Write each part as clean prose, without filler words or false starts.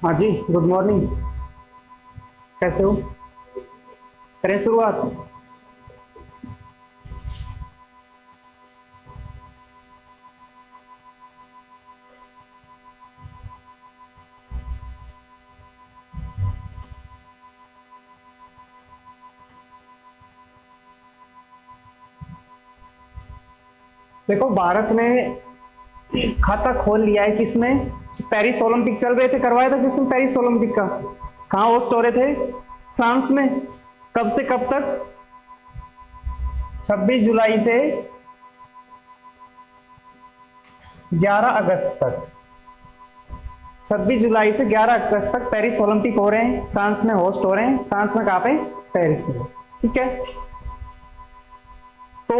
हाँ जी, good morning. कैसे हो? करें शुरुआत। देखो, भारत ने खाता खोल लिया है किसमें? पेरिस ओलंपिक चल रहे थे, करवाया था किसने पेरिस ओलंपिक का? कहाँ होस्ट हो रहे थे? फ्रांस में। कब से कब तक? 26 जुलाई से 11 अगस्त तक। 26 जुलाई से 11 अगस्त तक पेरिस ओलंपिक हो रहे हैं, फ्रांस में होस्ट हो रहे हैं। फ्रांस में कहाँ पे? पेरिस में। ठीक है। तो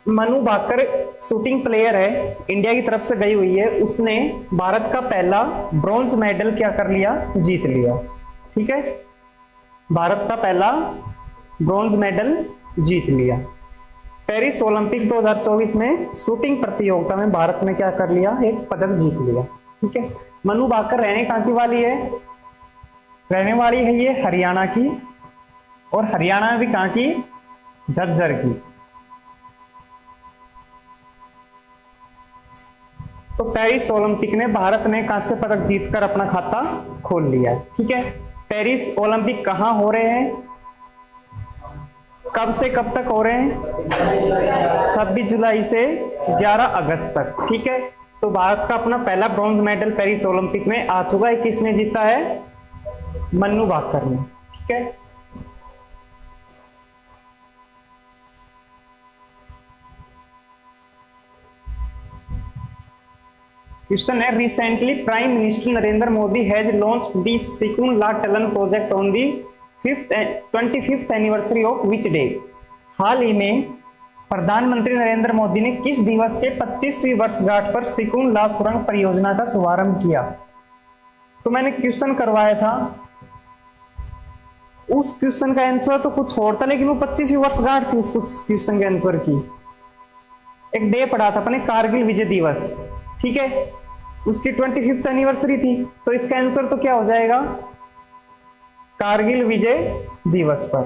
मनु भाकर शूटिंग प्लेयर है, इंडिया की तरफ से गई हुई है, उसने भारत का पहला ब्रॉन्ज मेडल क्या कर लिया? जीत लिया। ठीक है, भारत का पहला ब्रॉन्ज मेडल जीत लिया। पेरिस ओलंपिक 2024 में शूटिंग प्रतियोगिता में भारत ने क्या कर लिया? एक पदक जीत लिया। ठीक है। मनु भाकर रहने कहाँ की वाली है? रहने वाली है ये हरियाणा की, और हरियाणा में भी कहाँ की? झज्जर की। तो पेरिस ओलंपिक ने भारत ने कांस्य पदक जीतकर अपना खाता खोल लिया है। ठीक है। पेरिस ओलंपिक कहां हो रहे हैं? कब से कब तक हो रहे हैं? 26 जुलाई से 11 अगस्त तक। ठीक है। तो भारत का अपना पहला ब्रॉन्ज मेडल पेरिस ओलंपिक में आ चुका है। किसने जीता है? मनु भाकर ने। ठीक है। क्वेश्चन है, recently prime minister Narendra Modi has launch the सिकुन La tunnel project on the 25th anniversary of which day? हाल ही में प्रधानमंत्री नरेंद्र मोदी ने किस दिवस के 25वीं वर्षगांठ पर सिकुन ला सुरंग परियोजना का शुभारंभ किया? तो मैंने क्वेश्चन करवाया था, उस क्वेश्चन का आंसर तो कुछ और था, लेकिन वो 25वीं वर्षगांठ थी उस क्वेश्चन के आंसर की। एक डे पढ़ा था अपने, कारगिल विजय दिवस। ठीक है, उसकी 25th एनिवर्सरी थी, तो इसका आंसर तो क्या हो जाएगा? कारगिल विजय दिवस पर।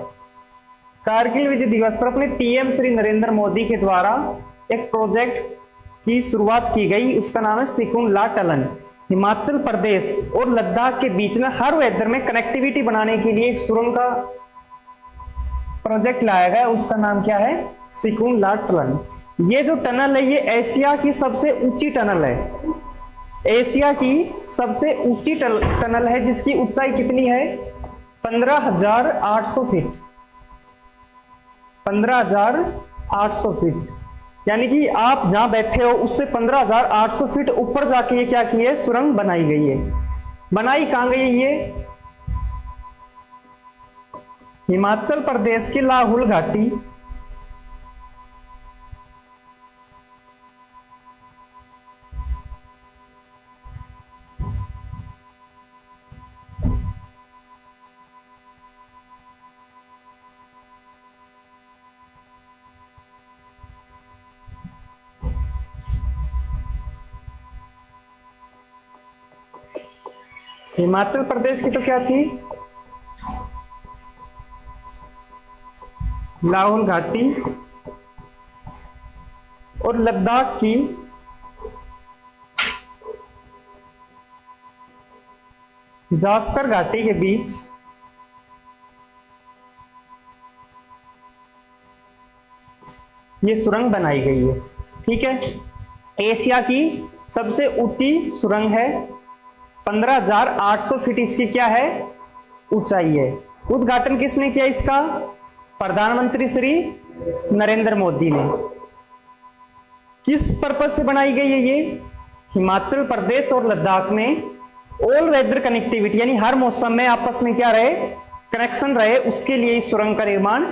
कारगिल विजय दिवस पर अपने पीएम श्री नरेंद्र मोदी के द्वारा एक प्रोजेक्ट की शुरुआत की गई, उसका नाम है सिकुन ला टनल। हिमाचल प्रदेश और लद्दाख के बीच में हर वेदर में कनेक्टिविटी बनाने के लिए एक सुरंग का प्रोजेक्ट लाया गया, उसका नाम क्या है? सिकुन ला टनल। ये जो टनल है, ये एशिया की सबसे ऊंची टनल है। एशिया की सबसे ऊंची टनल है, जिसकी ऊंचाई कितनी है? 15,800 फीट। 15,800 फीट, यानी कि आप जहां बैठे हो उससे 15,800 फीट ऊपर जाके ये क्या की है? सुरंग बनाई गई है। बनाई कहां गई है ये? हिमाचल प्रदेश की लाहौल घाटी, हिमाचल प्रदेश की तो क्या थी? लाहौल घाटी, और लद्दाख की जास्कर घाटी के बीच ये सुरंग बनाई गई है। ठीक है। एशिया की सबसे ऊंची सुरंग है, 15,800 फीट इसकी क्या है? ऊंचाई है। उद्घाटन किसने किया इसका? प्रधानमंत्री श्री नरेंद्र मोदी ने। किस पर्पज से बनाई गई है ये? हिमाचल प्रदेश और लद्दाख में ऑल वेदर कनेक्टिविटी, यानी हर मौसम में आपस में क्या रहे? कनेक्शन रहे, उसके लिए इस सुरंग का निर्माण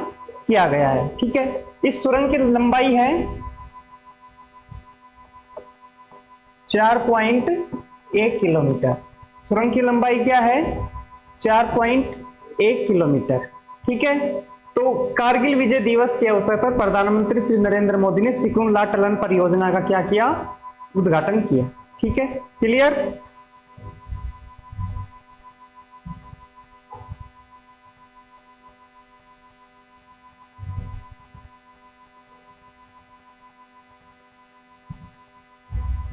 किया गया है। ठीक है। इस सुरंग की लंबाई है 4.1 किलोमीटर। सुरंग की लंबाई क्या है? 4.1 किलोमीटर। ठीक है। तो कारगिल विजय दिवस के अवसर पर प्रधानमंत्री श्री नरेंद्र मोदी ने सिकुन ला टनल परियोजना का क्या किया? उद्घाटन किया। ठीक है, clear?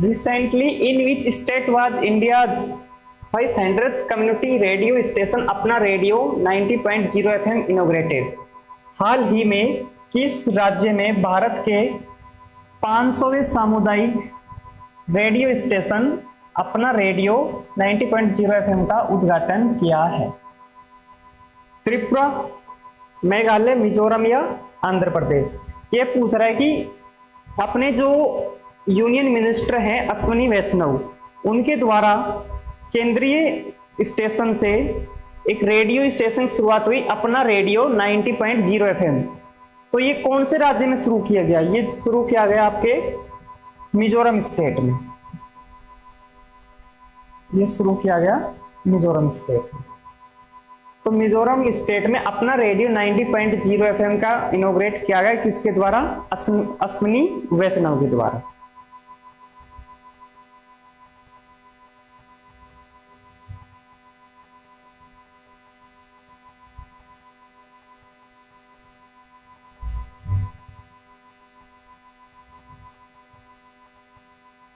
Recently in which state was India 500th community radio station अपना रेडियो 90.0 FM इनोग्रेटेड। हाल ही में किस राज्य में भारत के 500वें सामुदायिक रेडियो स्टेशन अपना रेडियो 90.0 FM का उद्घाटन किया है? त्रिपुरा, मेघालय, मिजोरम या आंध्र प्रदेश? ये पूछ रहा है कि अपने जो यूनियन मिनिस्टर हैं अश्विनी वैष्णव, उनके द्वारा केंद्रीय स्टेशन से एक रेडियो स्टेशन की शुरुआत हुई, अपना रेडियो 90.0 FM। तो ये कौन से राज्य में शुरू किया गया? ये शुरू किया गया आपके मिजोरम स्टेट में। ये शुरू किया गया मिजोरम स्टेट में। तो मिजोरम स्टेट में अपना रेडियो 90.0 FM का इनोग्रेट किया गया, किसके द्वारा? अश्विनी वैष्णव के द्वारा।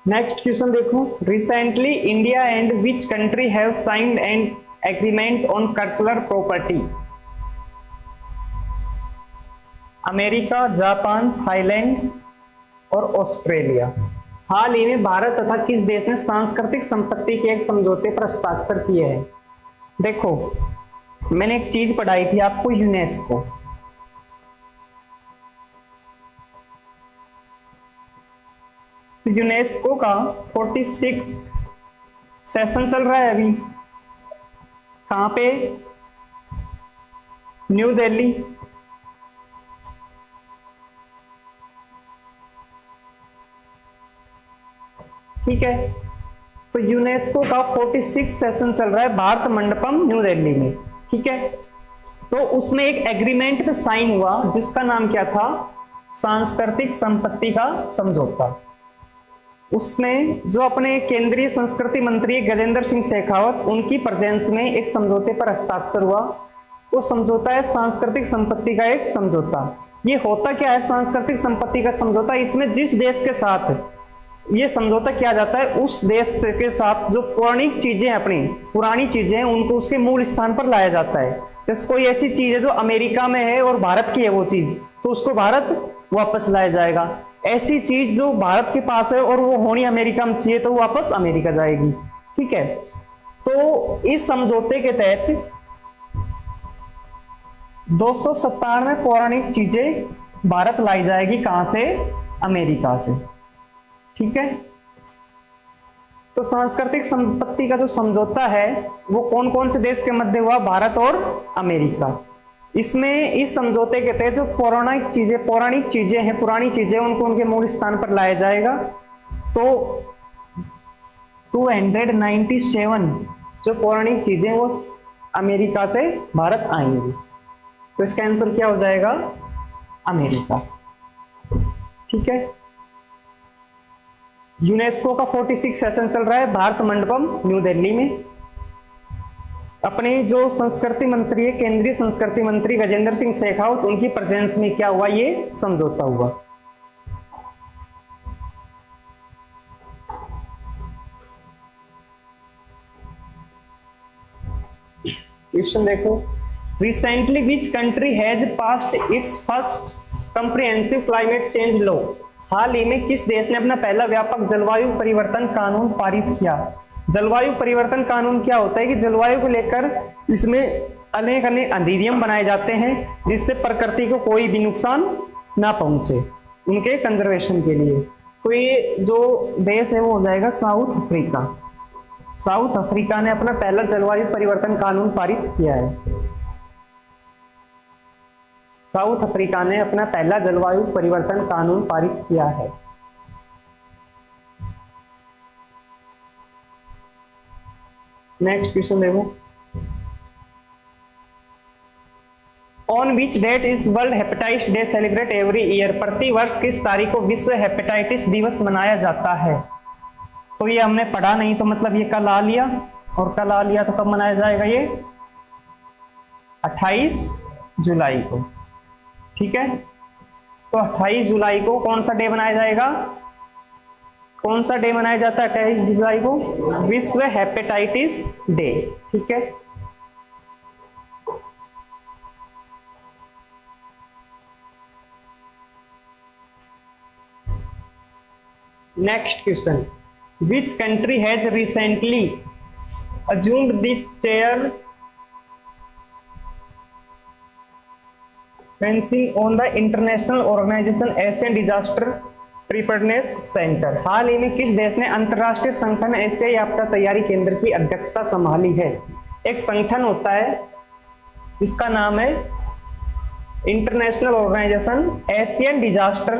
नेक्स्ट क्वेश्चन देखो, recently India and which country have signed and agreement on cultural property? America, Japan, Thailand और ऑस्ट्रेलिया। हाल ही में भारत तथा किस देश ने सांस्कृतिक संपत्ति के एक समझौते पर हस्ताक्षर किए हैं? देखो, मैंने एक चीज पढ़ाई थी आपको, यूनेस्को। तो यूनेस्को का 46 सेशन चल रहा है अभी। कहां पे? न्यू दिल्ली। ठीक है, तो यूनेस्को का 46 सेशन चल रहा है भारत मंडपम न्यू दिल्ली में। ठीक है, तो उसमें एक एग्रीमेंट पे साइन हुआ जिसका नाम क्या था? सांस्कृतिक संपत्ति का समझौता। उसमें जो अपने केंद्रीय संस्कृति मंत्री गजेंद्र सिंह शेखावत, उनकी प्रेजेंस में एक समझौते पर हस्ताक्षर हुआ। वो समझौता है सांस्कृतिक संपत्ति का एक समझौता। ये होता क्या है सांस्कृतिक संपत्ति का समझौता? इसमें जिस देश के साथ ये समझौता किया जाता है, उस देश के साथ जो पौराणिक चीजें अपनी पुरानी चीजें हैं, उनको उसके मूल स्थान पर लाया जाता है। जैसे कोई ऐसी चीज है जो अमेरिका में है और भारत की है वो चीज, तो उसको भारत वापस लाया जाएगा। ऐसी चीज जो भारत के पास है और वो होनी अमेरिका में चाहिए, तो वो वापस अमेरिका जाएगी। ठीक है, तो इस समझौते के तहत 297 पौराणिक चीजें भारत लाई जाएगी। कहां से? अमेरिका से। ठीक है, तो सांस्कृतिक संपत्ति का जो समझौता है वो कौन कौन से देश के मध्य हुआ? भारत और अमेरिका। इसमें इस समझौते के तहत जो पौराणिक चीजें हैं, पुरानी चीजें, उनको उनके मूल स्थान पर लाया जाएगा। तो 297 जो पौराणिक चीजें वो अमेरिका से भारत आएंगी। तो इसका आंसर क्या हो जाएगा? अमेरिका। ठीक है, यूनेस्को का 46 सेशन चल रहा है भारत मंडपम न्यू दिल्ली में। अपने जो संस्कृति मंत्री है, केंद्रीय संस्कृति मंत्री गजेंद्र सिंह शेखावत, उनकी प्रेजेंस में क्या हुआ? ये समझौता हुआ। क्वेश्चन देखो, recently which country has passed its first comprehensive climate change law? हाल ही में किस देश ने अपना पहला व्यापक जलवायु परिवर्तन कानून पारित किया? जलवायु परिवर्तन कानून क्या होता है कि जलवायु को लेकर इसमें अनेक अधिनियम बनाए जाते हैं जिससे प्रकृति को कोई भी नुकसान ना पहुंचे, उनके कंजर्वेशन के लिए। तो ये जो देश है वो हो जाएगा साउथ अफ्रीका। साउथ अफ्रीका ने अपना पहला जलवायु परिवर्तन कानून पारित किया है। साउथ अफ्रीका ने अपना पहला जलवायु परिवर्तन कानून पारित किया है। नेक्स्ट क्वेश्चन देखो, on which date is World Hepatitis Day celebrate every year? प्रति वर्ष किस तारीख को विश्व हेपेटाइटिस दिवस मनाया जाता है? तो ये हमने पढ़ा नहीं, तो मतलब ये कल आ लिया, और कल आ लिया तो कब मनाया जाएगा? ये 28 जुलाई को। ठीक है, तो 28 जुलाई को कौन सा डे मनाया जाएगा? कौन सा डे मनाया जाता है 28 जुलाई को? विश्व हेपेटाइटिस डे। ठीक है, next question, which country has recently assumed the chairmanship on the International Organization Asian Disaster Preparedness Center? हाल ही में किस देश ने अंतरराष्ट्रीय संगठन एशियाई आपदा तैयारी केंद्र की अध्यक्षता संभाली है? एक संगठन होता है, इसका नाम है International Organisation Asian Disaster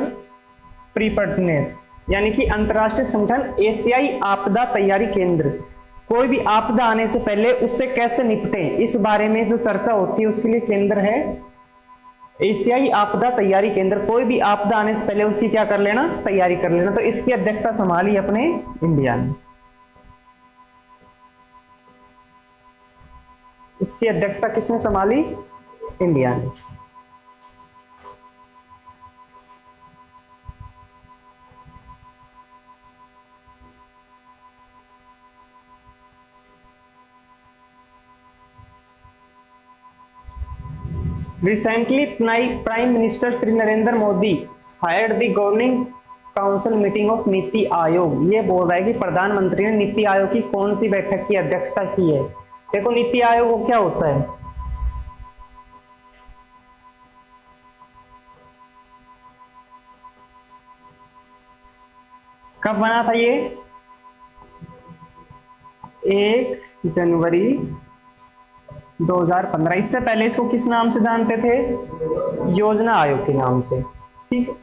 Preparedness, यानी कि अंतरराष्ट्रीय संगठन एशियाई आपदा तैयारी केंद्र। कोई भी आपदा आने से पहले उससे कैसे निपटे, इस बारे में जो चर्चा होती है उसके लिए केंद्र है एशियाई आपदा तैयारी केंद्र। कोई भी आपदा आने से पहले उसकी क्या कर लेना, तैयारी कर लेना। तो इसकी अध्यक्षता संभाली अपने इंडिया ने। इसकी अध्यक्षता किसने संभाली? इंडिया ने। Recently, Prime Minister Shri Narendra Modi hired the Governing Council meeting of NITI Aayog. ये बोल रहा है कि प्रधानमंत्री ने नीति आयोग की कौन सी बैठक की अध्यक्षता की है? देखो नीति आयोग क्या होता है? कब बना था ये? 1 जनवरी 2015। इससे पहले इसको किस नाम से जानते थे? योजना आयोग के नाम से। ठीक है,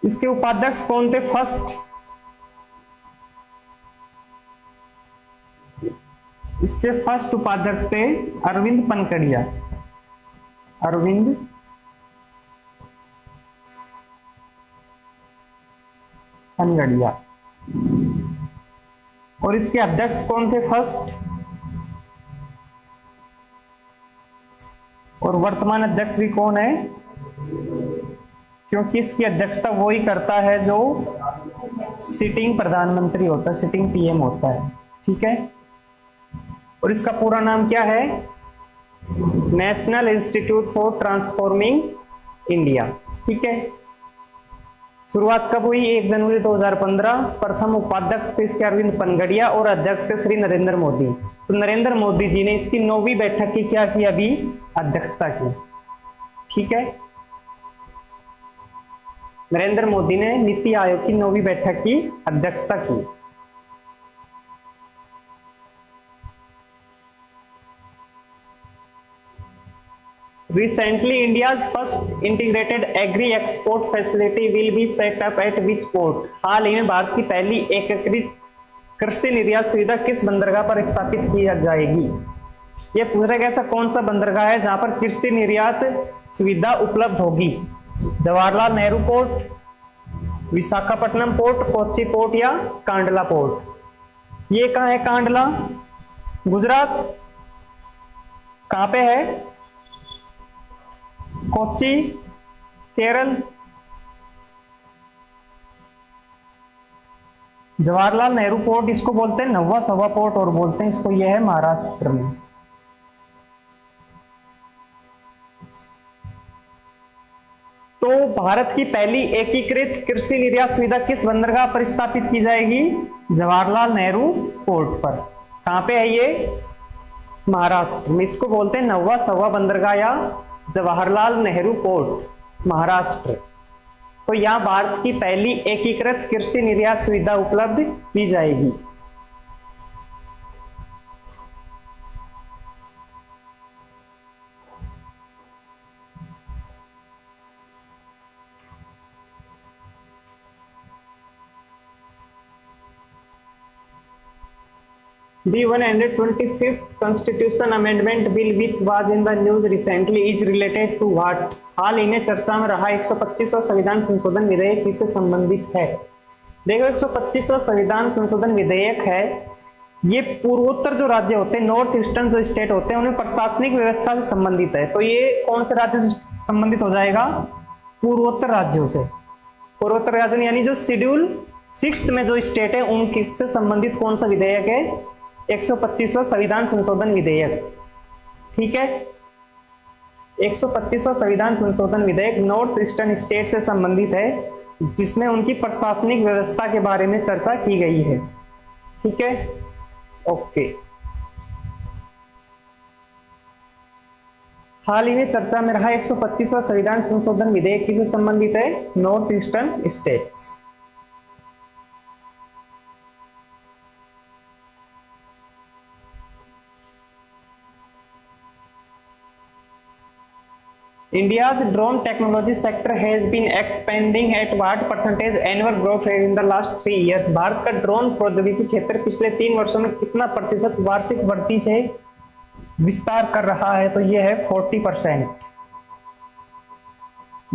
इसके उपाध्यक्ष कौन थे? इसके फर्स्ट उपाध्यक्ष थे अरविंद पनगड़िया। अरविंद पनगड़िया। और इसके अध्यक्ष कौन थे? फर्स्ट। और वर्तमान अध्यक्ष भी कौन है? क्योंकि इसकी अध्यक्षता वो ही करता है जो सिटिंग प्रधानमंत्री होता है, सिटिंग पीएम होता है। ठीक है, और इसका पूरा नाम क्या है? National institute for transforming India. ठीक है, शुरुआत कब हुई? 1 जनवरी 2015। प्रथम उपाध्यक्ष थे इसके अरविंद पनगड़िया और अध्यक्ष थे श्री नरेंद्र मोदी। तो नरेंद्र मोदी जी ने इसकी 9वीं बैठक की क्या की? अभी अध्यक्षता की। ठीक है, नरेंद्र मोदी ने नीति आयोग की 9वीं बैठक की अध्यक्षता की। Recently, India's first integrated agri-export facility will be set up at which port? हाल ही में भारत की पहली एकीकृत कृषि निर्यात सुविधा किस बंदरगाह पर स्थापित की जाएगी? ये पूछ रहा है ऐसा कौन सा बंदरगाह है जहां पर कृषि निर्यात सुविधा उपलब्ध होगी? Jawaharlal Nehru port, Visakhapatnam port, Kochi port या कांडला पोर्ट? ये कहाँ है? कांडला गुजरात। कहां पे है? कोच्चि केरल। जवाहरलाल नेहरू पोर्ट इसको बोलते हैं नवा सवा पोर्ट और बोलते हैं इसको, यह है महाराष्ट्र में। तो भारत की पहली एकीकृत कृषि निर्यात सुविधा किस बंदरगाह पर स्थापित की जाएगी? जवाहरलाल नेहरू पोर्ट पर। कहां पे है ये? महाराष्ट्र में। इसको बोलते हैं नवा सवा बंदरगाह या जवाहरलाल नेहरू पोर्ट, महाराष्ट्र। तो यहां भारत की पहली एकीकृत कृषि निर्यात सुविधा उपलब्ध की जाएगी। The 125th Constitution Amendment Bill, which was in the news recently, is related to what? हाल ही में चर्चा में रहा 125वां संविधान संशोधन विधेयक किससे संबंधित है? देखो 125वां संविधान संशोधन विधेयक है, ये पूर्वोत्तर जो राज्य होते हैं, नॉर्थ ईस्टर्न जो स्टेट होते हैं, उनमें प्रशासनिक व्यवस्था से संबंधित है। तो ये कौन से राज्य से संबंधित हो जाएगा? पूर्वोत्तर राज्यों से। पूर्वोत्तर राज्यों यानी जो शेड्यूल 6 में जो स्टेट है उनकी से संबंधित कौन सा विधेयक है? 125वां संविधान संशोधन विधेयक। ठीक है, 125वां संविधान संशोधन विधेयक नॉर्थ ईस्टर्न स्टेट से संबंधित है, जिसमें उनकी प्रशासनिक व्यवस्था के बारे में चर्चा की गई है। ठीक है, ओके। हाल ही में चर्चा में रहा 125वां संविधान संशोधन विधेयक किससे संबंधित है? North eastern states. India's drone technology sector has been expanding at what percentage annual growth rate in the last 3 years? Bharat का ड्रोन प्रौद्योगिकी क्षेत्र पिछले 3 वर्षों में कितना प्रतिशत वार्षिक वृद्धि से विस्तार कर रहा है? तो यह है 40%।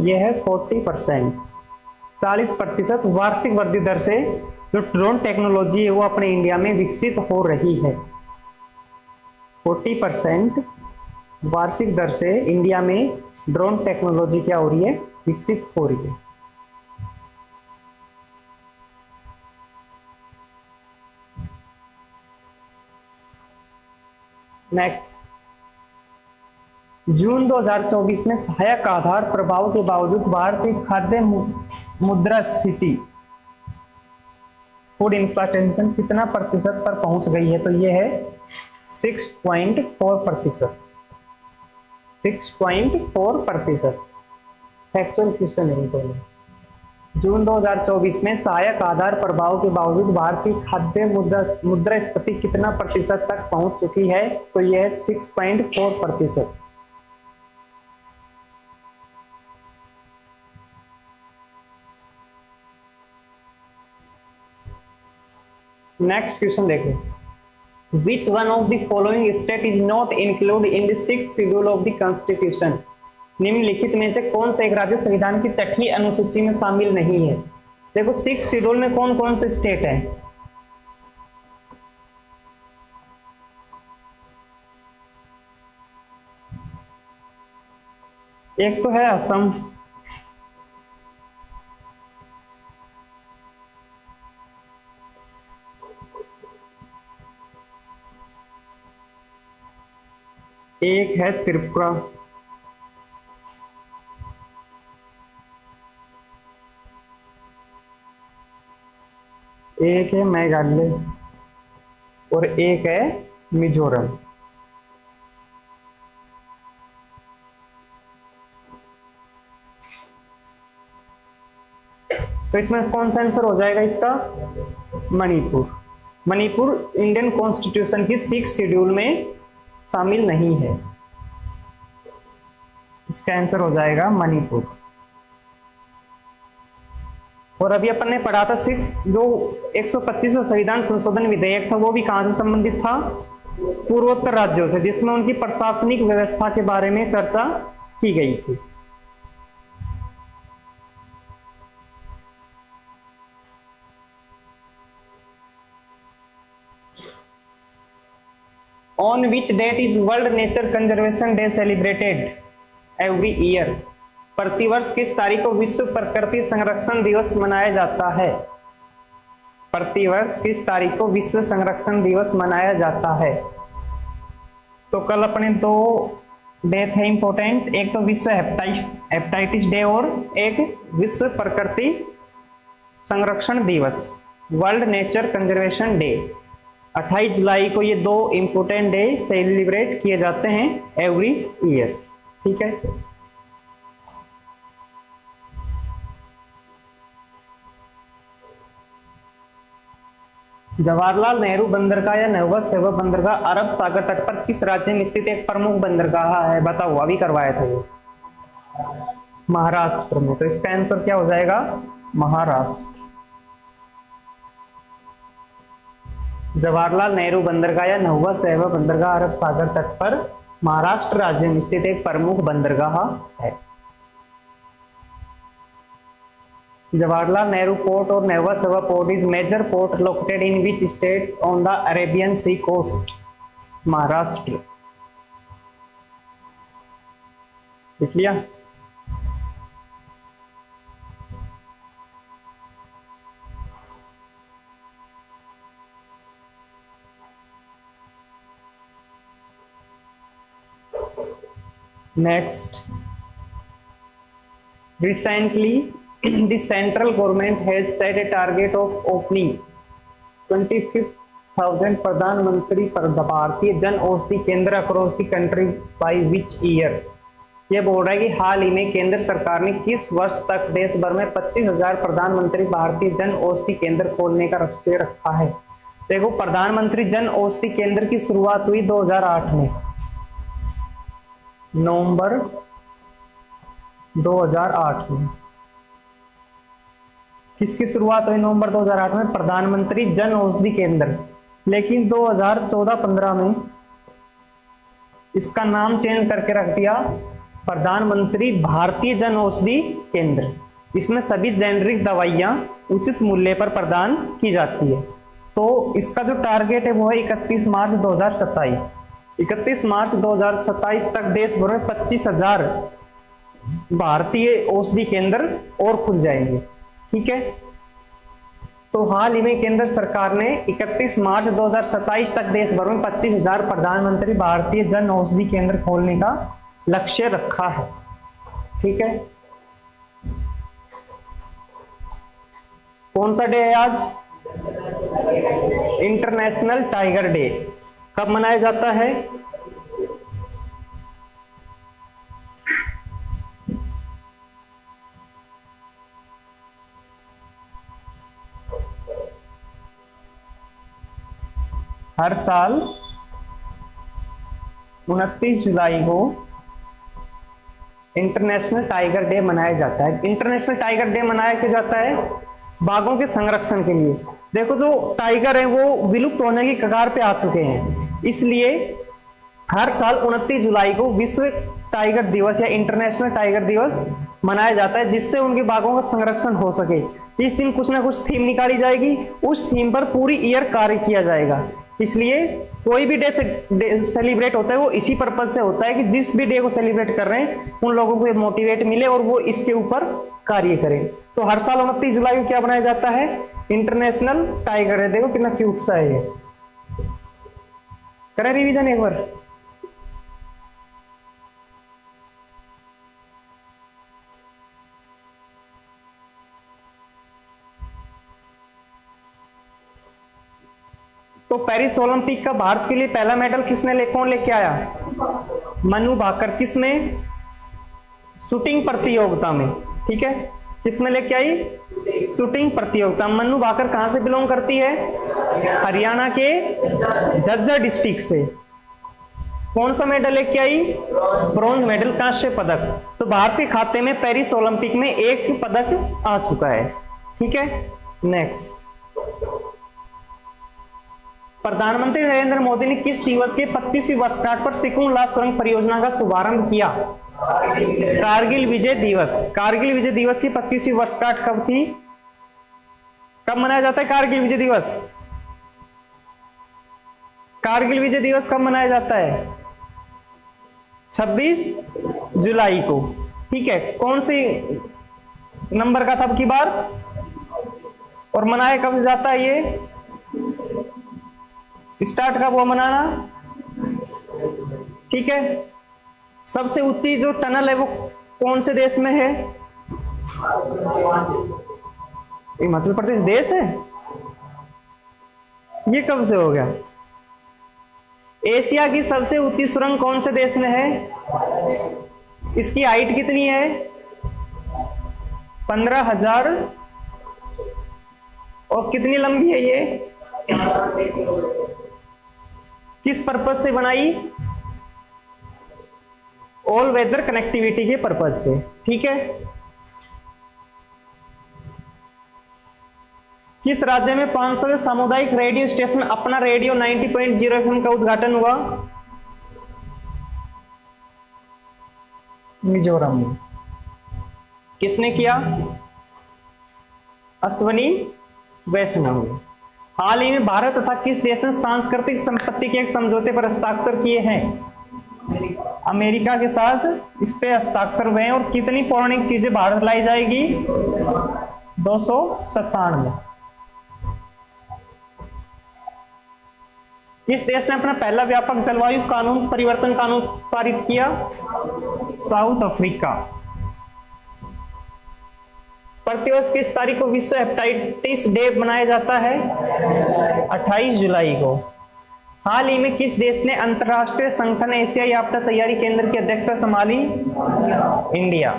यह है 40%, 40% वार्षिक वृद्धि दर से जो ड्रोन टेक्नोलॉजी है वो अपने इंडिया में विकसित हो रही है। 40% वार्षिक दर से इंडिया में ड्रोन टेक्नोलॉजी क्या हो रही है? विकसित हो रही है। नेक्स्ट, जून 2024 में सहायक आधार प्रभाव के बावजूद भारतीय खाद्य मुद्रास्फीति फूड इन्फ्लेशन कितना प्रतिशत पर पहुंच गई है? तो यह है 6.4%। 6.4%। फैक्चुअल क्वेश्चन है तो। जून 2024 में सहायक आधार प्रभाव के बावजूद भारतीय खाद्य मुद्रास्फीति कितना प्रतिशत तक पहुंच चुकी है? तो यह है 6.4%। नेक्स्ट क्वेश्चन देखें। Which one of the following state is not included in the 6th schedule of the Constitution? निम्नलिखित में से कौन सा एक राज्य संविधान की 6वीं अनुसूची में शामिल नहीं है? देखो 6th शेड्यूल में कौन कौन से स्टेट है? एक तो है असम, एक है त्रिपुरा, एक है मेघालय और एक है मिजोरम। तो इसमें कौन सा आंसर हो जाएगा इसका? मणिपुर। मणिपुर इंडियन कॉन्स्टिट्यूशन की 6th शेड्यूल में शामिल नहीं है। इसका आंसर हो जाएगा मणिपुर। और अभी अपन ने पढ़ा था 6 जो 125वां संविधान संशोधन विधेयक था वो भी कहां से संबंधित था? पूर्वोत्तर राज्यों से, जिसमें उनकी प्रशासनिक व्यवस्था के बारे में चर्चा की गई थी। On which date is World Nature Conservation Day celebrated every year? प्रतिवर्ष किस तारीख को विश्व प्रकृति संरक्षण दिवस मनाया जाता है? प्रतिवर्ष किस तारीख को विश्व संरक्षण दिवस मनाया जाता है? तो कल अपने 2 डे थे इंपॉर्टेंट, एक तो विश्व हेपेटाइटिस डे और एक विश्व प्रकृति संरक्षण दिवस, वर्ल्ड नेचर कंजर्वेशन डे। 28 जुलाई को ये 2 इंपोर्टेंट डे सेलिब्रेट किए जाते हैं एवरी ईयर। ठीक है, जवाहरलाल नेहरू बंदरगाह या नौवा सेवा बंदरगाह अरब सागर तट पर किस राज्य में स्थित एक प्रमुख बंदरगाह है? बताओ, अभी करवाया था ये महाराष्ट्र में। तो इसका आंसर क्या हो जाएगा? महाराष्ट्र। जवाहरलाल नेहरू बंदरगाह या नौवा सेवा बंदरगाह अरब सागर तट पर महाराष्ट्र राज्य में स्थित एक प्रमुख बंदरगाह है। जवाहरलाल नेहरू पोर्ट और Nhava Sheva port is major port located in which state on the Arabian Sea coast? Maharashtra. लिख लिया? Next, recently the central government has set a target of opening 25,000 Pradhan Mantri Bharatiya Jan Aushadhi Kendra across the country by which year. ये बोल रहा है कि हाल ही में केंद्र सरकार ने किस वर्ष तक देश भर में 25,000 प्रधानमंत्री भारतीय जन औषधि केंद्र खोलने का लक्ष्य रखा है। देखो, प्रधानमंत्री जन औषधि केंद्र की शुरुआत हुई 2008 में, नवंबर 2008 में। किसकी शुरुआत हुई नवंबर 2008 में? प्रधानमंत्री जन औषधि केंद्र। लेकिन 2014-15 में इसका नाम चेंज करके रख दिया प्रधानमंत्री भारतीय जन औषधि केंद्र। इसमें सभी जेनरिक दवाइयां उचित मूल्य पर प्रदान की जाती है। तो इसका जो टारगेट है वो है 31 मार्च 2027। 31 मार्च 2027 तक देश भर में 25,000 भारतीय औषधि केंद्र और खुल जाएंगे। ठीक है, तो हाल ही में केंद्र सरकार ने 31 मार्च 2027 तक देश भर में 25,000 प्रधानमंत्री भारतीय जन औषधि केंद्र खोलने का लक्ष्य रखा है। ठीक है, कौन सा डे है आज? International tiger day. कब मनाया जाता है? हर साल 29 जुलाई को इंटरनेशनल टाइगर डे मनाया जाता है। इंटरनेशनल टाइगर डे मनाया क्यों जाता है? बाघों के संरक्षण के लिए। देखो, जो टाइगर है वो विलुप्त होने की कगार पे आ चुके हैं, इसलिए हर साल 29 जुलाई को विश्व टाइगर दिवस या इंटरनेशनल टाइगर दिवस मनाया जाता है, जिससे उनके बाघों का संरक्षण हो सके। इस दिन कुछ ना कुछ थीम निकाली जाएगी, उस थीम पर पूरी ईयर कार्य किया जाएगा। इसलिए कोई भी डे सेलिब्रेट होता है वो इसी पर्पज से होता है कि जिस भी डे को सेलिब्रेट कर रहे हैं उन लोगों को मोटिवेट मिले और वो इसके ऊपर कार्य करें। तो हर साल 29 जुलाई को क्या बनाया जाता है? International tiger day. देखो कितना क्यूट सा है ये। करें रिवीजन एक बार। तो पेरिस ओलंपिक का भारत के लिए पहला मेडल कौन लेके आया? मनु भाकर। किसमें? शूटिंग प्रतियोगिता में। ठीक है, किसमें लेके आई? शूटिंग प्रतियोगिता। मनु भाकर कहां से बिलोंग करती है? हरियाणा के झज्जर डिस्ट्रिक्ट से। कौन सा मेडल लेके आई? ब्रॉन्ज मेडल, कांस्य पदक। तो भारत के खाते में पेरिस ओलंपिक में एक पदक आ चुका है। ठीक है, नेक्स्ट, प्रधानमंत्री नरेंद्र मोदी ने किस दिवस के 25वीं वर्षगांठ पर सिकुम-ला सुरंग परियोजना का शुभारंभ किया? कारगिल विजय दिवस। कारगिल विजय दिवस की 25वीं वर्षगांठ कब थी? कब मनाया जाता है कारगिल विजय दिवस? कारगिल विजय दिवस कब मनाया जाता है? 26 जुलाई को। ठीक है, कौन सी नंबर का था अब की बार? और मनाया कब जाता है? ये स्टार्ट कब हुआ मनाना? ठीक है, सबसे ऊंची जो टनल है वो कौन से देश में है? हिमाचल प्रदेश देश है। ये कब से हो गया? एशिया की सबसे ऊंची सुरंग कौन से देश में है? इसकी हाइट कितनी है? 15,000। और कितनी लंबी है ये? किस पर्पज से बनाई? ऑल वेदर कनेक्टिविटी के पर्पज से। ठीक है, किस राज्य में 500 सामुदायिक रेडियो स्टेशन अपना रेडियो 90.0 FM का उद्घाटन हुआ? मिजोरम में। किसने किया? अश्वनी वैष्णव ने। हाल ही में भारत तथा किस देश ने सांस्कृतिक संपत्ति के एक समझौते पर हस्ताक्षर किए हैं? अमेरिका के साथ इस पे हस्ताक्षर हुए हैं। और कितनी पौराणिक चीजें भारत लाई जाएगी? 297। किस देश ने अपना पहला व्यापक जलवायु कानून परिवर्तन कानून पारित किया? South Africa. प्रतिवर्ष किस तारीख को विश्व हेपेटाइटिस डे मनाया जाता है? 28 जुलाई को। हाल ही में किस देश ने अंतरराष्ट्रीय संगठन एशियाई आपदा तैयारी केंद्र की अध्यक्षता संभाली? इंडिया।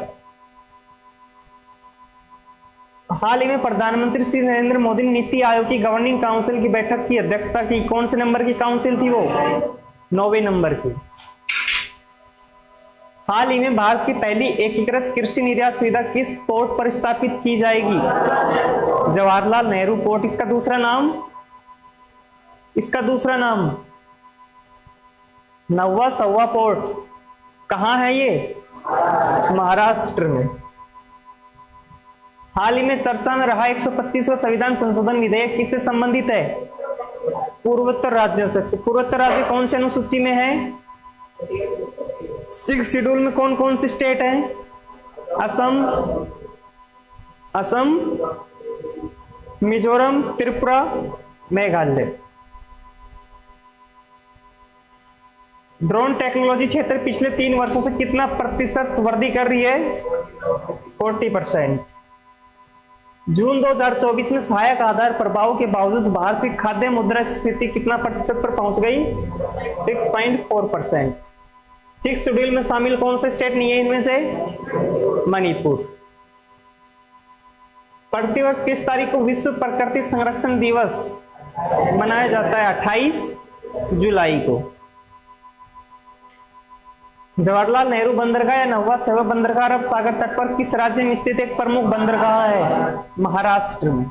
हाल ही में प्रधानमंत्री श्री नरेंद्र मोदी ने नीति आयोग की गवर्निंग काउंसिल की बैठक की अध्यक्षता की। कौन से नंबर की काउंसिल थी वो? 9वें नंबर की। हाल ही में भारत की पहली एकीकृत कृषि निर्यात सुविधा किस पोर्ट पर स्थापित की जाएगी? जवाहरलाल नेहरू पोर्ट। इसका दूसरा नाम नवा सवा पोर्ट। कहां है ये? महाराष्ट्र में। हाल ही में चर्चा में रहा 125वां संविधान संशोधन विधेयक किससे संबंधित है? पूर्वोत्तर राज्यों से। तो पूर्वोत्तर राज्य कौन से अनुसूची में है? 6 शेड्यूल में कौन कौन सी स्टेट है? असम, मिजोरम, त्रिपुरा, मेघालय। ड्रोन टेक्नोलॉजी क्षेत्र पिछले 3 वर्षों से कितना प्रतिशत वृद्धि कर रही है? 40%। जून 2024 में सहायक आधार प्रभाव के बावजूद भारत की खाद्य मुद्रास्फीति कितना प्रतिशत पर पहुंच गई? 6.4%। 6 शेड्यूल में शामिल कौन से स्टेट नहीं है इनमें से? मणिपुर। प्रतिवर्ष किस तारीख को विश्व प्रकृति संरक्षण दिवस मनाया जाता है? 28 जुलाई को। जवाहरलाल नेहरू बंदरगाह या नौवा सेवा बंदरगाह अरब सागर तट पर किस राज्य में स्थित एक प्रमुख बंदरगाह है? महाराष्ट्र में।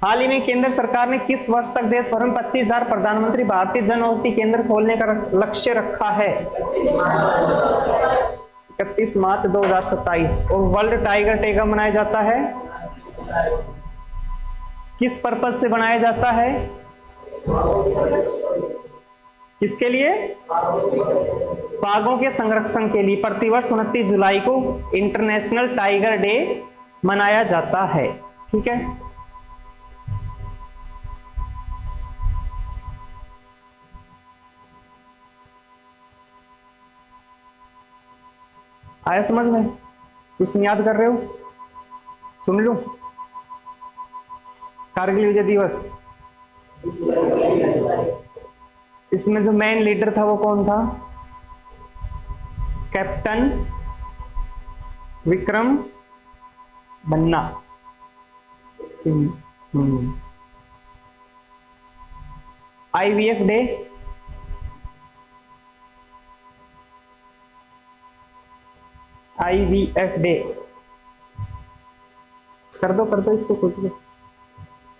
हाल ही में केंद्र सरकार ने किस वर्ष तक देश भर में 25,000 प्रधानमंत्री भारतीय जन औषधि केंद्र खोलने का लक्ष्य रखा है? 31 मार्च 2027। और वर्ल्ड टाइगर डे कब मनाया जाता है? किस पर्पज से बनाया जाता है? किसके लिए? बाघों के संरक्षण के लिए। प्रतिवर्ष 29 जुलाई को इंटरनेशनल टाइगर डे मनाया जाता है। ठीक है। आया समझ में? कुछ याद कर रहे हो? सुन लो। कारगिल विजय दिवस, इसमें जो मेन लीडर था वो कौन था? कैप्टन विक्रम बन्ना। IVF डे, IVF डे कर दो इसको कुछ भी।